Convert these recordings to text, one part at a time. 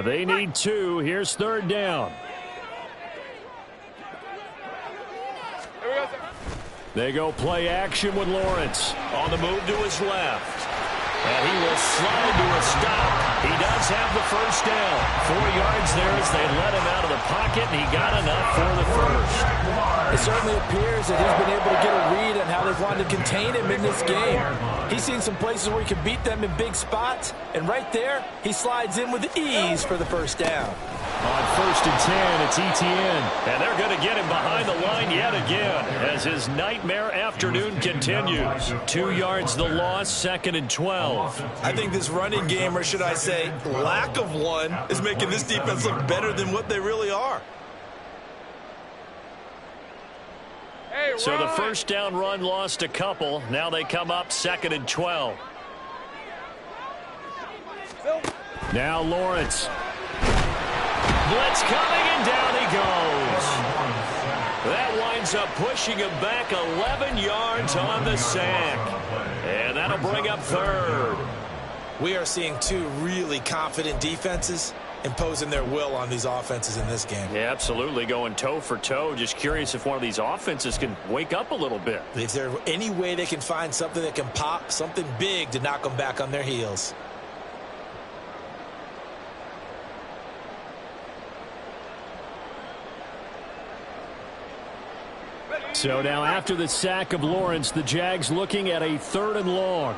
They need 2. Here's 3rd down. They go play action with Lawrence. On the move to his left. And he will slide to a stop. He does have the first down. 4 yards there as they let him out of the pocket, and he got enough for the first. It certainly appears that he's been able to get a read on how they've wanted to contain him in this game. He's seen some places where he can beat them in big spots, and right there, he slides in with ease for the first down. On 1st and 10, it's Etienne. And they're going to get him behind the line yet again as his nightmare afternoon continues. 2 yards the loss, 2nd and 12. I think this running game, or should I say lack of one, is making this defense look better than what they really are. So the first down run lost a couple. Now they come up 2nd and 12. Now Lawrence. Blitz coming, and down he goes. That winds up pushing him back 11 yards on the sack. And that'll bring up 3rd. We are seeing 2 really confident defenses imposing their will on these offenses in this game. Yeah, absolutely, going toe for toe. Just curious if one of these offenses can wake up a little bit. Is there any way they can find something that can pop, something big to knock them back on their heels? So now after the sack of Lawrence, the Jags looking at a 3rd and long.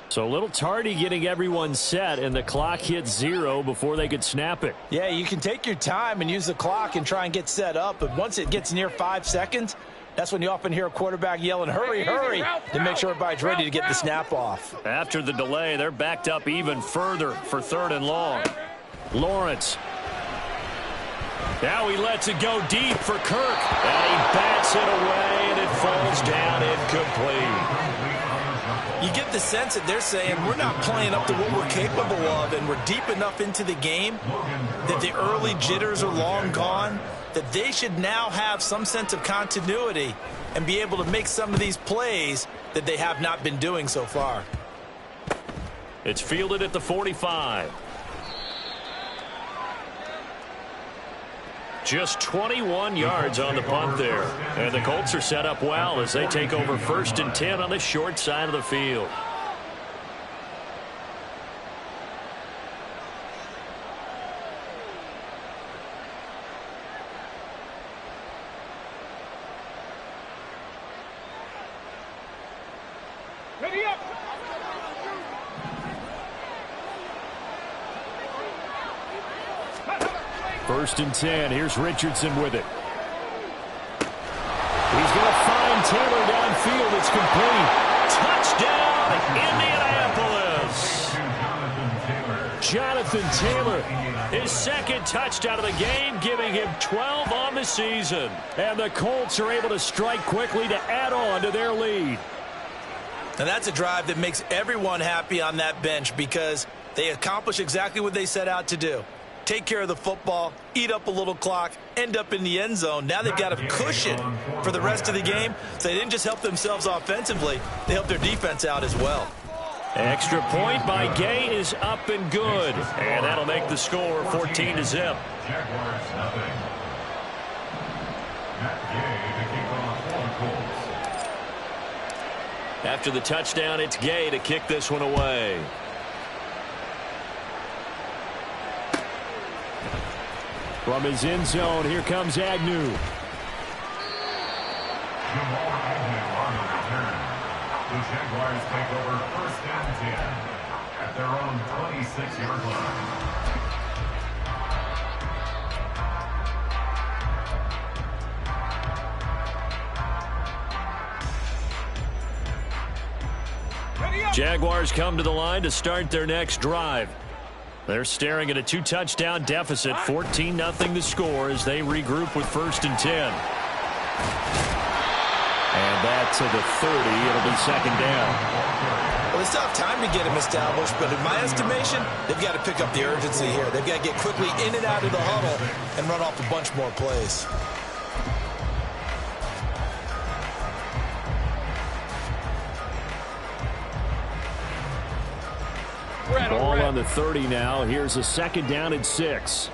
So a little tardy getting everyone set, and the clock hits 0 before they could snap it. Yeah, you can take your time and use the clock and try and get set up, but once it gets near 5 seconds, that's when you often hear a quarterback yelling, hurry, hurry, to make sure everybody's ready to get the snap off. After the delay, they're backed up even further for 3rd and long. Lawrence. Now he lets it go deep for Kirk. And he bats it away, and it falls down incomplete. You get the sense that they're saying we're not playing up to what we're capable of, and we're deep enough into the game that the early jitters are long gone, that they should now have some sense of continuity and be able to make some of these plays that they have not been doing so far. It's fielded at the 45. Just 21 yards on the punt there. And the Colts are set up well as they take over 1st and 10 on the short side of the field. First and 10. Here's Richardson with it. He's going to find Taylor downfield. It's complete. Touchdown, Indianapolis. Jonathan Taylor, his 2nd touchdown of the game, giving him 12 on the season. And the Colts are able to strike quickly to add on to their lead. And that's a drive that makes everyone happy on that bench because they accomplish exactly what they set out to do. Take care of the football, eat up a little clock, end up in the end zone. Now they've got a cushion for the rest of the game. So they didn't just help themselves offensively, they helped their defense out as well. Extra point by Gay is up and good. And that'll make the score 14-0. After the touchdown, it's Gay to kick this one away. From his end zone, here comes Agnew. The Jaguars take over 1st and 10 at their own 26-yard line. Jaguars come to the line to start their next drive. They're staring at a 2-touchdown deficit, 14-0 the score as they regroup with 1st and 10. And that to the 30. It'll be 2nd down. Well, They still have time to get him established, but in my estimation, they've got to pick up the urgency here. They've got to get quickly in and out of the huddle and run off a bunch more plays. Ball on the 30 now. Here's a 2nd down and 6.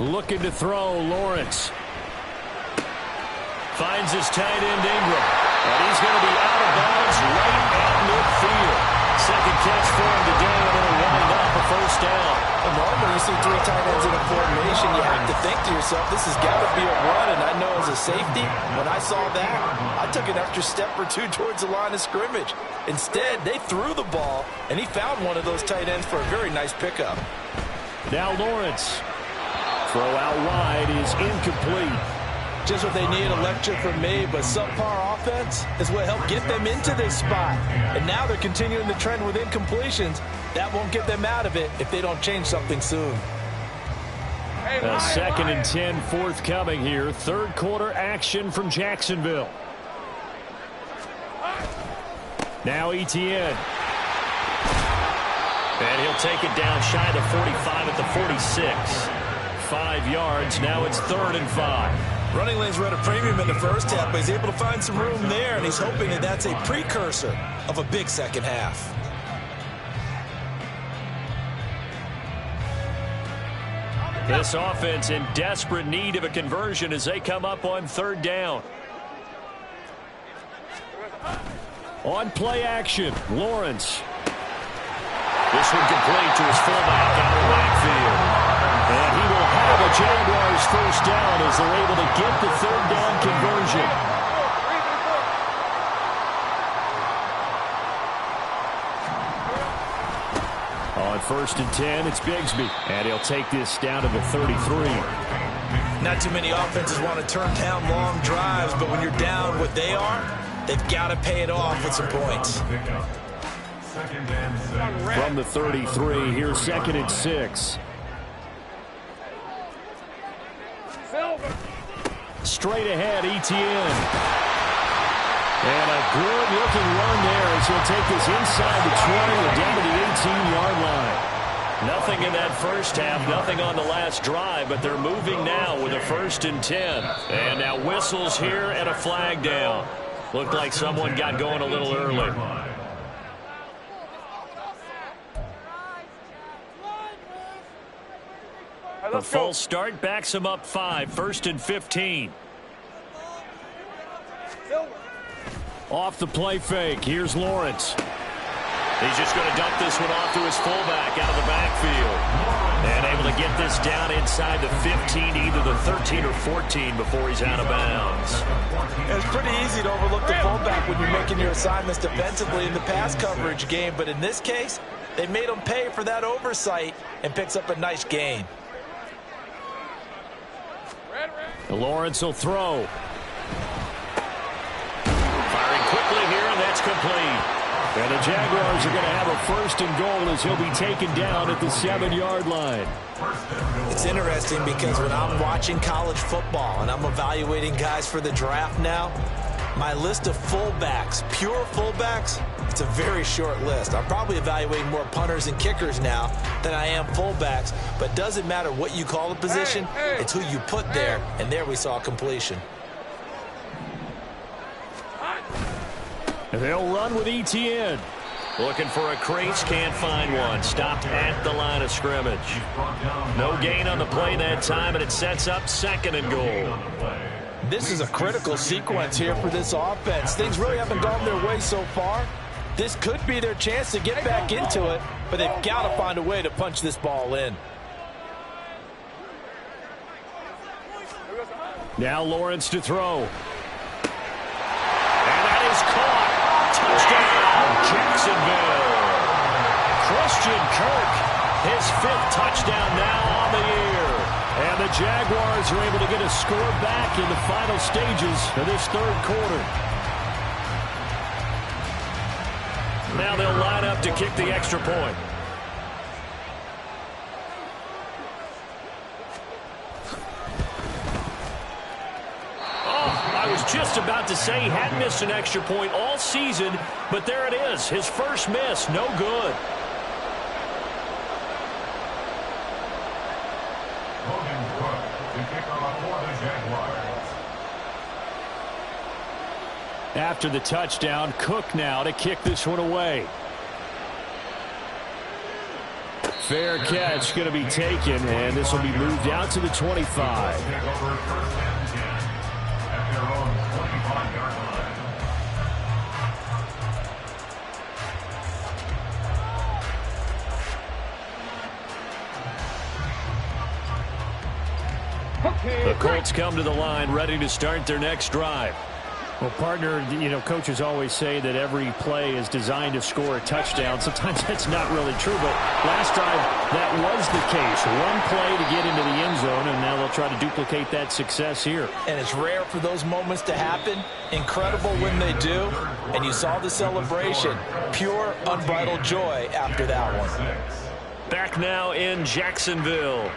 Looking to throw, Lawrence. Finds his tight end, Ingram. And he's going to be out of bounds right at midfield. 2nd catch for him today, and it'll wind up a 1st down. And when you see 3 tight ends in a formation, you have to think to yourself, this has got to be a run. And I know as a safety, when I saw that, I took an extra step or 2 towards the line of scrimmage. Instead, they threw the ball, and he found one of those tight ends for a very nice pickup. Now Lawrence. Throw out wide is incomplete. Just what they need, a lecture from me, but subpar offense is what helped get them into this spot. And now they're continuing the trend with incompletions. That won't get them out of it if they don't change something soon. A 2nd and 10 forthcoming here. 3rd quarter action from Jacksonville. Now Etienne. And he'll take it down shy of the 45 at the 46. 5 yards. Now it's 3rd and 5. Running lanes were at a premium in the first half, but he's able to find some room there, and he's hoping that that's a precursor of a big second half. This offense in desperate need of a conversion as they come up on 3rd down. On play action, Lawrence. This one complete to his fullback out of the backfield. And he will have a Jaguars 1st down as they're able to get the 3rd down conversion. On 1st and 10, it's Bigsby. And he'll take this down to the 33. Not too many offenses want to turn down long drives, but when you're down what they are, they've got to pay it off with some points. From the 33, here's 2nd and 6. Straight ahead, Etienne. And a good-looking run there as he'll take this inside the 20 and down to the 18-yard line. Nothing in that first half, nothing on the last drive, but they're moving now with a 1st and 10. And now whistles here and a flag down. Looked like someone got going a little early. The false start backs him up 5, 1st and 15. Off the play fake, here's Lawrence. He's just going to dump this one off to his fullback out of the backfield. And able to get this down inside the 15, either the 13 or 14 before he's out of bounds. It's pretty easy to overlook the fullback when you're making your assignments defensively in the pass coverage game. But in this case, they made him pay for that oversight and picks up a nice gain. Lawrence will throw. Firing quickly here, and that's complete. And the Jaguars are going to have a 1st and goal as he'll be taken down at the 7-yard line. It's interesting because when I'm watching college football and I'm evaluating guys for the draft now, my list of fullbacks, pure fullbacks, it's a very short list. I'm probably evaluating more punters and kickers now than I am fullbacks, but it doesn't matter what you call the position, it's who you put there, and there we saw completion. And they'll run with Etienne. Looking for a crease, can't find one. Stopped at the line of scrimmage. No gain on the play that time, and it sets up 2nd and goal. This is a critical sequence here for this offense. Things really haven't gone their way so far. This could be their chance to get back into it, but they've got to find a way to punch this ball in. Now Lawrence to throw. And that is caught. Touchdown, Jacksonville. Christian Kirk, his 5th touchdown now on the year. And the Jaguars are able to get a score back in the final stages of this 3rd quarter. Now they'll line up to kick the extra point. Oh, I was just about about to say he hadn't missed an extra point all season, but there it is. His first miss, no good. After the touchdown, Cook now to kick this one away. Fair catch going to be taken, and this will be moved out to the 25. The Colts come to the line, ready to start their next drive. Well, partner, you know, coaches always say that every play is designed to score a touchdown. Sometimes that's not really true, but last drive, that was the case. One play to get into the end zone, and now they'll try to duplicate that success here. And it's rare for those moments to happen. Incredible when they do. And you saw the celebration. Pure, unbridled joy after that one. Back now in Jacksonville.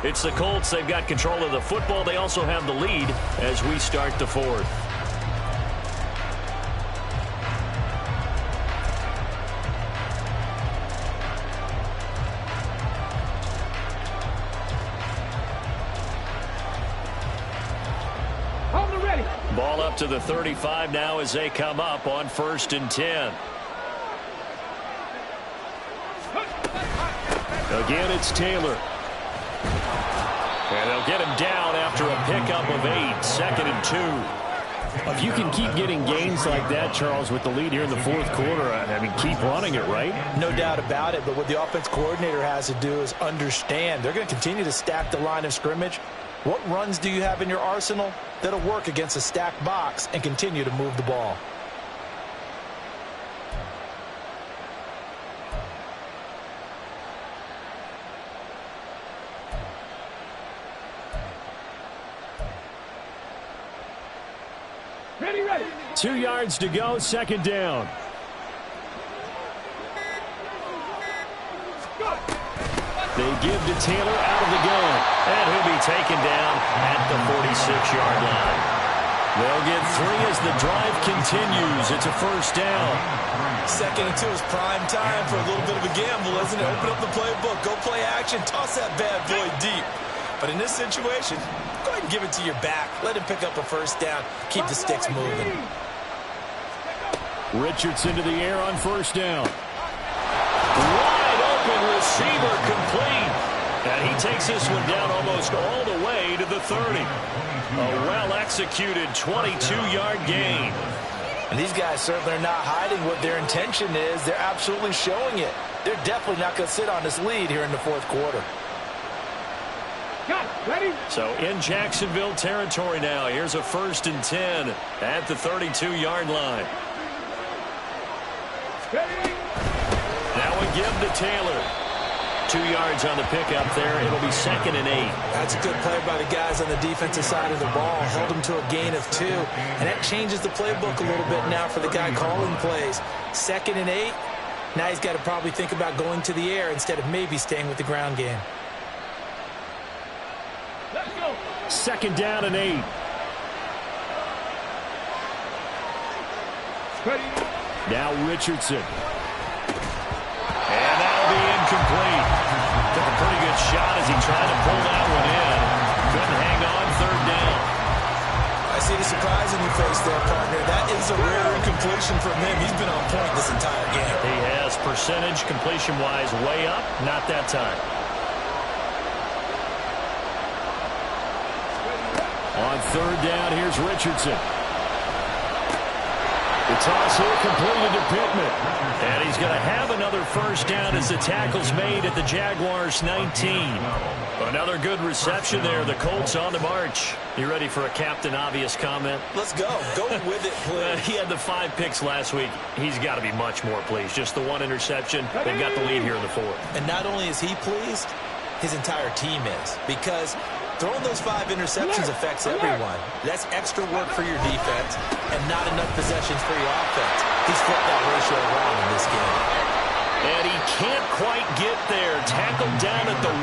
It's the Colts. They've got control of the football. They also have the lead as we start the fourth. Ball up to the 35 now as they come up on 1st and 10. Again, it's Taylor. And they'll get him down after a pickup of 8, 2nd and 2. If you can keep getting gains like that, Charles, with the lead here in the fourth quarter, I mean, keep running it, right? No doubt about it, but what the offense coordinator has to do is understand they're going to continue to stack the line of scrimmage. What runs do you have in your arsenal that'll work against a stacked box and continue to move the ball? Ready. 2 yards to go, 2nd down. They give to Taylor out of the gun. And he'll be taken down at the 46-yard line. They'll get 3 as the drive continues. It's a 1st down. 2nd and 2 is prime time for a little bit of a gamble, isn't it? Open up the playbook, go play action, toss that bad boy deep. But in this situation, go ahead and give it to your back. Let him pick up a 1st down. Keep the sticks moving. Richardson to the air on 1st down. Wide open receiver complete. And he takes this one down almost all the way to the 30. A well-executed 22-yard gain. And these guys certainly are not hiding what their intention is. They're absolutely showing it. They're definitely not going to sit on this lead here in the fourth quarter. Ready? So in Jacksonville territory now. Here's a 1st and 10 at the 32-yard line. Ready? Now a give to Taylor. 2 yards on the pickup there. It'll be 2nd and 8. That's a good play by the guys on the defensive side of the ball. Held them to a gain of 2. And that changes the playbook a little bit now for the guy calling plays. 2nd and 8. Now he's got to probably think about going to the air instead of maybe staying with the ground game. Let's go. 2nd down and 8. Ready? Now Richardson. And that'll be incomplete. Took a pretty good shot as he tried to pull that one in. Couldn't hang on 3rd down. I see the surprise in your face there, partner. That is a rare incompletion from him. He's been on point this entire game. He has percentage completion-wise way up. Not that time. On 3rd down, here's Richardson. The toss here completed to Pittman. And he's going to have another 1st down as the tackle's made at the Jaguars' 19. Another good reception there. The Colts on the march. You ready for a Captain Obvious comment? Let's go. Go with it, please. He had the 5 picks last week. He's got to be much more pleased. Just the 1 interception. They've got the lead here in the 4th. And not only is he pleased, his entire team is. Because throwing those 5 interceptions affects everyone. That's extra work for your defense and not enough possessions for your offense. He's flipped that ratio around in this game. And he can't quite get there. Tackled down at the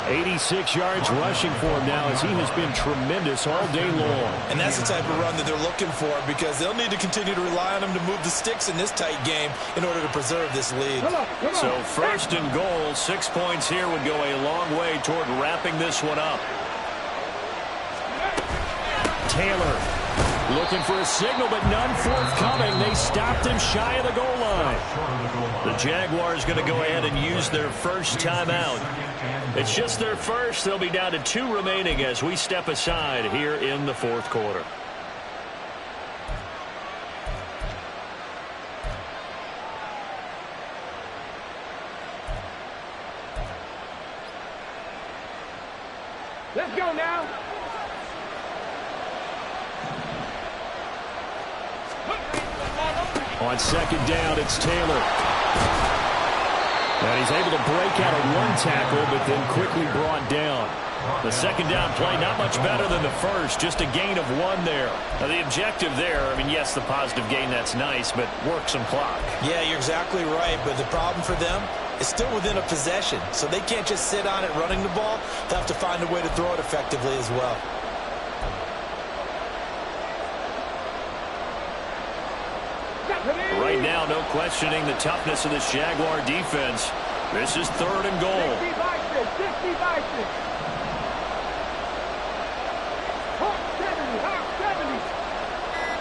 1. 86 yards rushing for him now as he has been tremendous all day long. And that's the type of run that they're looking for because they'll need to continue to rely on him to move the sticks in this tight game in order to preserve this lead. So first and goal, 6 points here would go a long way toward wrapping this one up. Taylor looking for a signal, but none forthcoming. They stopped him shy of the goal line. The Jaguars going to go ahead and use their first timeout. It's just their first. They'll be down to 2 remaining as we step aside here in the fourth quarter. Let's go now. On second down, it's Taylor. And he's able to break out of one tackle, but then quickly brought down. The second down play not much better than the first, just a gain of 1 there. Now the objective there, I mean, yes, the positive gain, that's nice, but work some clock. Yeah, you're exactly right, but the problem for them is still within a possession, so they can't just sit on it running the ball. They'll have to find a way to throw it effectively as well. Right now, no questioning the toughness of this Jaguar defense. This is 3rd and goal. 60 by 6, 60 by 6. Hawk 70, Hawk 70.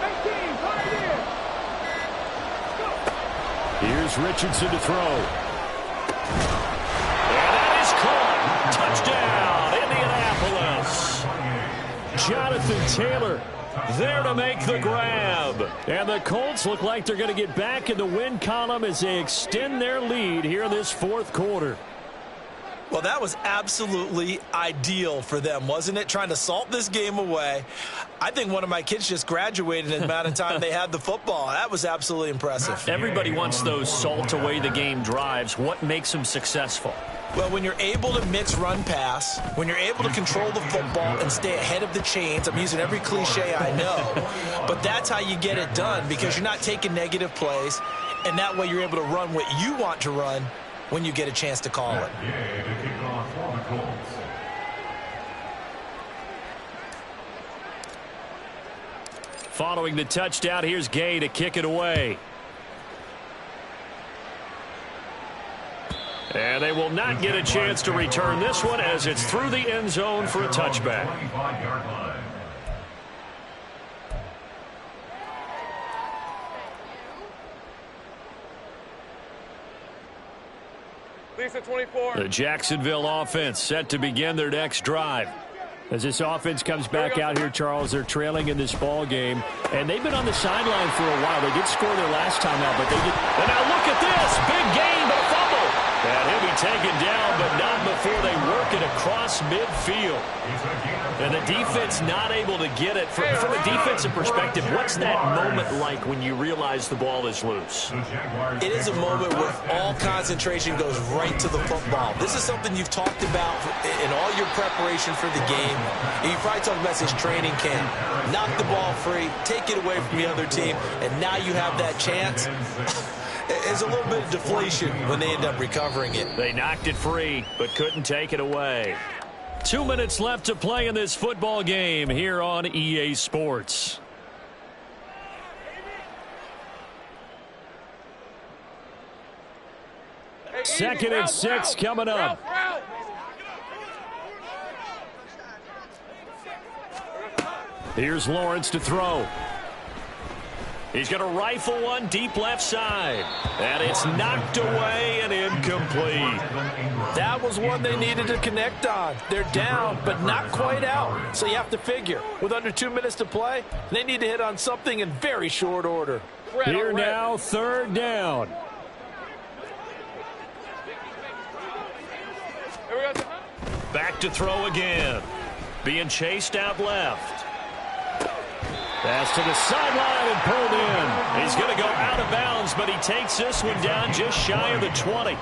18, right here. Here's Richardson to throw. And that is caught. Touchdown, Indianapolis. Jonathan Taylor There to make the grab. And the Colts look like they're going to get back in the win column as they extend their lead here in this fourth quarter. Well, that was absolutely ideal for them, wasn't it? Trying to salt this game away. I think one of my kids just graduated in the amount of time they had the football. That was absolutely impressive. Everybody wants those salt away the game drives. What makes them successful? Well, when you're able to mix run-pass, when you're able to control the football and stay ahead of the chains, I'm using every cliche I know, but that's how you get it done because you're not taking negative plays, and that way you're able to run what you want to run when you get a chance to call it. Following the touchdown, here's Gay to kick it away. And they will not get a chance to return this one as it's through the end zone for a touchback. Lisa 24. The Jacksonville offense set to begin their next drive. As this offense comes back out here, Charles, they're trailing in this ball game, and they've been on the sideline for a while. They did score their last time out, but they did. And now look at this. Big gain, but a fumble. And he'll be taken down, but not before they work it across midfield. And the defense not able to get it. From a defensive perspective, what's that moment like when you realize the ball is loose? It is a moment where all concentration goes right to the football. This is something you've talked about in all your preparation for the game. And you probably talked about this training camp. Knock the ball free, take it away from the other team, and now you have that chance. There's a little bit of deflation when they end up recovering it. They knocked it free, but couldn't take it away. 2 minutes left to play in this football game here on EA Sports. Second and 6 coming up. Here's Lawrence to throw. He's going to rifle one deep left side. And it's knocked away and incomplete. That was one they needed to connect on. They're down, but not quite out. So you have to figure, with under 2 minutes to play, they need to hit on something in very short order. Here now, third down. Back to throw again. Being chased out left. Pass to the sideline and pulled in. He's going to go out of bounds, but he takes this one down just shy of the 20.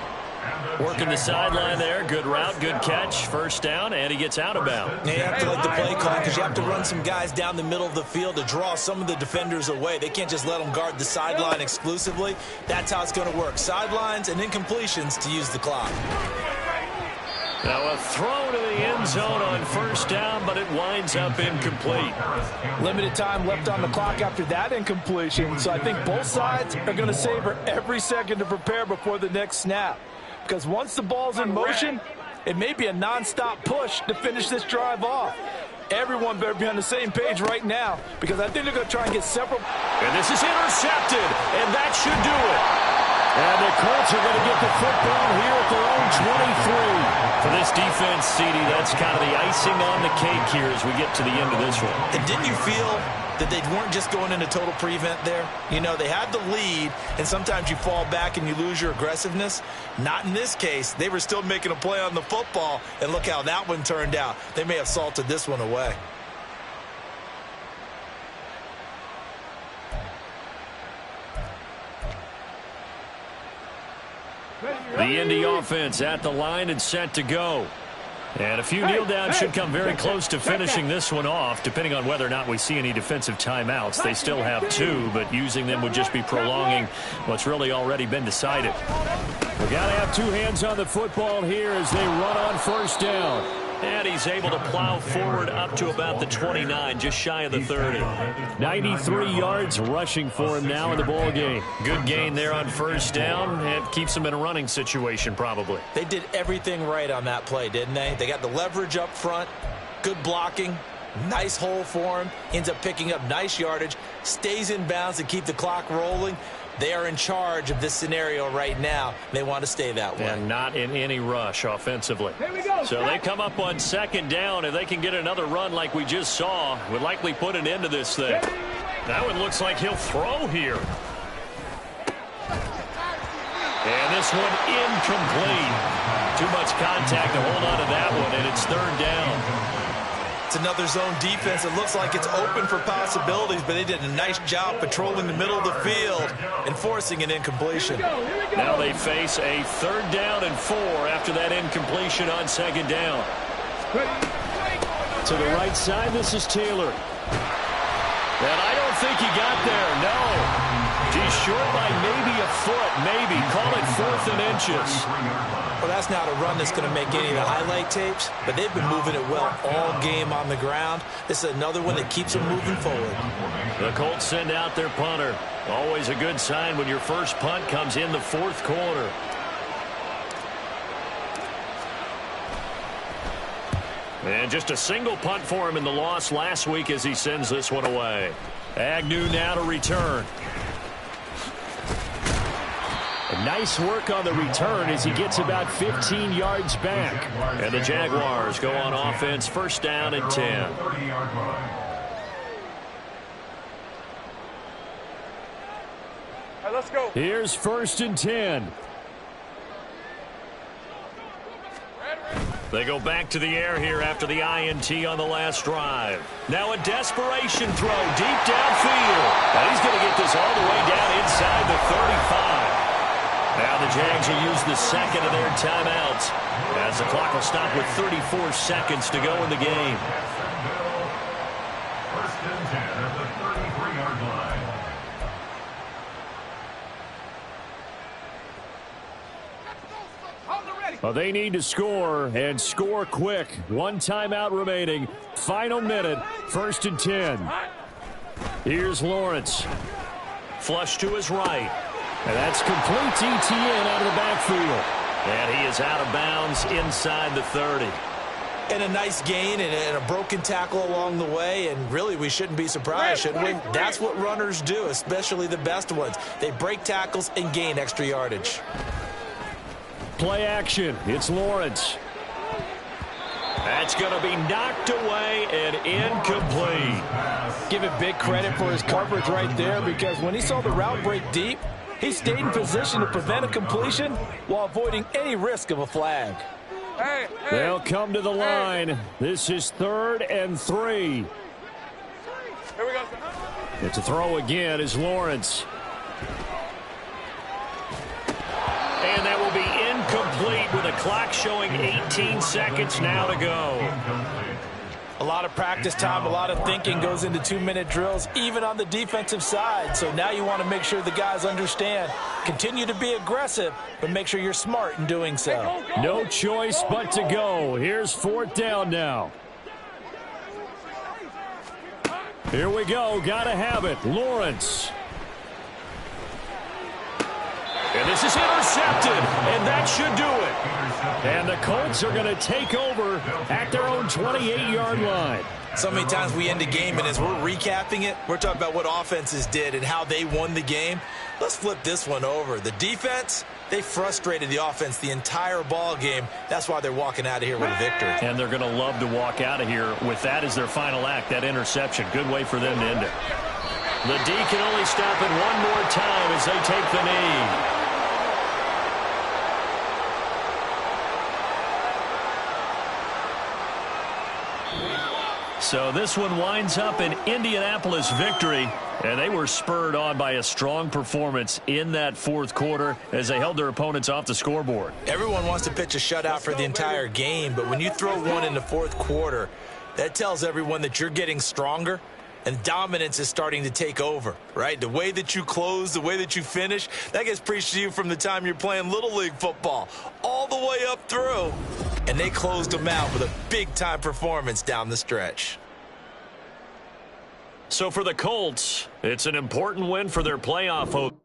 Working the sideline there. Good route, good catch. First down, and he gets out of bounds. You have to like the play call because you have to run some guys down the middle of the field to draw some of the defenders away. They can't just let them guard the sideline exclusively. That's how it's going to work. Sidelines and incompletions to use the clock. Now a throw to the end zone on first down, but it winds up incomplete. Limited time left on the clock after that incompletion, so I think both sides are going to savor every second to prepare before the next snap. Because once the ball's in motion, it may be a non-stop push to finish this drive off. Everyone better be on the same page right now, because I think they're going to try and get several. And this is intercepted, and that should do it. And the Colts are going to get the football here at their own 23. For this defense, CD, that's kind of the icing on the cake here as we get to the end of this one. And didn't you feel that they weren't just going into total prevent there? You know, they had the lead, and sometimes you fall back and you lose your aggressiveness. Not in this case. They were still making a play on the football, and look how that one turned out. They may have salted this one away. The Indy offense at the line and set to go. And a few kneel downs should come very close to finishing this one off, depending on whether or not we see any defensive timeouts. They still have 2, but using them would just be prolonging what's really already been decided. We got to have 2 hands on the football here as they run on first down. And he's able to plow forward up to about the 29, just shy of the 30. 93 yards rushing for him now in the ball game. Good gain there on first down, and keeps him in a running situation probably. They did everything right on that play, didn't they? They got the leverage up front, good blocking, nice hole for him, ends up picking up nice yardage, stays in bounds to keep the clock rolling. They are in charge of this scenario right now. They want to stay that way. And not in any rush offensively. Here we go. So they come up on second down, and they can get another run like we just saw. Would likely put an end to this thing. That one looks like he'll throw here. And this one incomplete. Too much contact to hold on to that one, and it's third down. It's another zone defense. It looks like it's open for possibilities, but they did a nice job patrolling the middle of the field and forcing an incompletion. Now they face a third down and 4 after that incompletion on second down. To the right side, this is Taylor. And I don't think he got there, no. He's short by maybe a foot, maybe. Call it 4th and inches. Well, that's not a run that's going to make any of the highlight tapes, but they've been moving it well all game on the ground. This is another one that keeps them moving forward. The Colts send out their punter. Always a good sign when your first punt comes in the 4th quarter. And just a single punt for him in the loss last week as he sends this one away. Agnew now to return. Nice work on the return as he gets about 15 yards back. And the Jaguars go on offense, first down and 10. All right, let's go. Here's first and 10. They go back to the air here after the INT on the last drive. Now a desperation throw deep downfield. And he's going to get this all the way down inside the 35. Now the Jags will use the second of their timeouts as the clock will stop with 34 seconds to go in the game. First and 10 at the 33-yard line. Well, they need to score, and score quick. 1 timeout remaining. Final minute, first and 10. Here's Lawrence. Flush to his right. And that's complete to ETN out of the backfield. And he is out of bounds inside the 30. And a nice gain and a broken tackle along the way, and really we shouldn't be surprised, should we? That's what runners do, especially the best ones. They break tackles and gain extra yardage. Play action. It's Lawrence. That's going to be knocked away and incomplete. Give it big credit for his coverage right there, because when he saw the route break deep, he stayed in position to prevent a completion while avoiding any risk of a flag. Hey, They'll come to the line. This is 3rd and 3. Here we go. And to throw again is Lawrence. And that will be incomplete with a clock showing 18 seconds now to go. A lot of practice time, a lot of thinking goes into 2-minute drills, even on the defensive side. So now you want to make sure the guys understand. Continue to be aggressive, but make sure you're smart in doing so. No choice but to go. Here's 4th down now. Here we go. Got to have it. Lawrence. And this is intercepted, and that should do it. And the Colts are going to take over at their own 28-yard line. So many times we end a game, and as we're recapping it, we're talking about what offenses did and how they won the game. Let's flip this one over. The defense, they frustrated the offense the entire ball game. That's why they're walking out of here with a victory. And they're going to love to walk out of here with that as their final act, that interception. Good way for them to end it. The D can only stop it one more time as they take the knee. So this one winds up an Indianapolis victory, and they were spurred on by a strong performance in that 4th quarter as they held their opponents off the scoreboard. Everyone wants to pitch a shutout for the entire game, but when you throw one in the 4th quarter, that tells everyone that you're getting stronger and dominance is starting to take over, right? The way that you close, the way that you finish, that gets preached to you from the time you're playing Little League football all the way up through. And they closed them out with a big-time performance down the stretch. So for the Colts, it's an important win for their playoff hope.